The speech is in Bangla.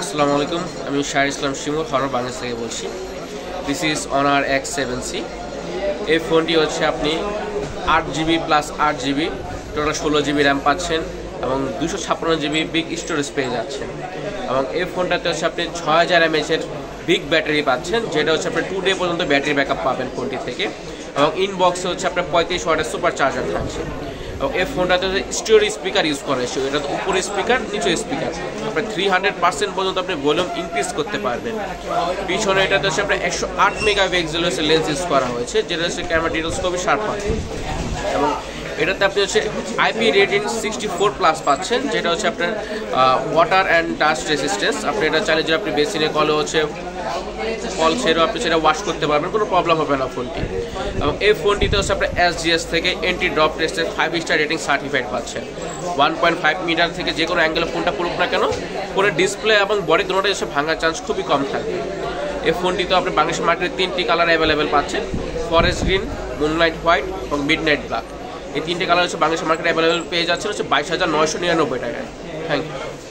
আসসালামু আলাইকুম, আমি শাহির ইসলাম শিমুল হরর বাংলাদেশ থেকে বলছি। This is honour X7C। এই ফোনটি হচ্ছে আপনি 8GB plus 8GB total 16GB RAM পাচ্ছেন এবং 256GB বিগ স্টোরেজ পেয়ে যাচ্ছেন। এবং এই ফোনটাতে হচ্ছে আপনি 6000 mAh বিগ ব্যাটারি পাচ্ছেন, যেটা হচ্ছে আপনি 2 ডে পর্যন্ত ব্যাটারি ব্যাকআপ পাবেন ফোনটি থেকে। এবং ইনবক্সে হচ্ছে আপনার 35 ওয়াটের সুপার চার্জার থাকছে। এবং এই ফোনটাতে স্টিরিও স্পিকার ইউজ করা হয়েছে, এটা তো উপরে স্পিকার নিচে স্পিকার, আপনার 300% পর্যন্ত আপনি ভলিউম ইনক্রিজ করতে পারবেন। পিছনে এটাতে হচ্ছে আপনার 108 মেগাপিক্সেল হচ্ছে লেন্স ইউজ করা হয়েছে, যেটা হচ্ছে ক্যামেরা ডিটেলস খুবই শার্প হয়। এবং এটাতে আপনি হচ্ছে IP রেটিং 64+ পাচ্ছেন, যেটা হচ্ছে আপনার ওয়াটার অ্যান্ড ডাস্ট রেসিস্টেন্স। আপনি এটা চাইলে যে আপনি বেসিনে কলে হচ্ছে কল ছেড়েও আপনি সেটা ওয়াশ করতে পারবেন, কোনো প্রবলেম হবে না ফোনটি। এবং এই ফোনটিতে হচ্ছে আপনার SGS থেকে এন্টি ড্রপ টেস্টের 5 স্টার রেটিং সার্টিফাইড পাচ্ছেন। 1.5 মিটার থেকে যে কোনো অ্যাঙ্গেলে ফোনটা পড়ুক না কেন, ফোনের ডিসপ্লে এবং বডি দুটোটাই এসে ভাঙার চান্স খুবই কম থাকবে। এই ফোনটিতে আপনি বাংলাদেশ মার্কেটে 3টি কালার অ্যাভেলেবেল পাচ্ছেন, ফরেস্ট গ্রিন, মুনলাইট হোয়াইট এবং মিডনাইট ব্ল্যাক। এই 3টে কালার হচ্ছে বাংলাদেশ মার্কেটে অ্যাভেলেবেল পেয়ে যাচ্ছেন হচ্ছে 22,999 টাকায়। Thank you.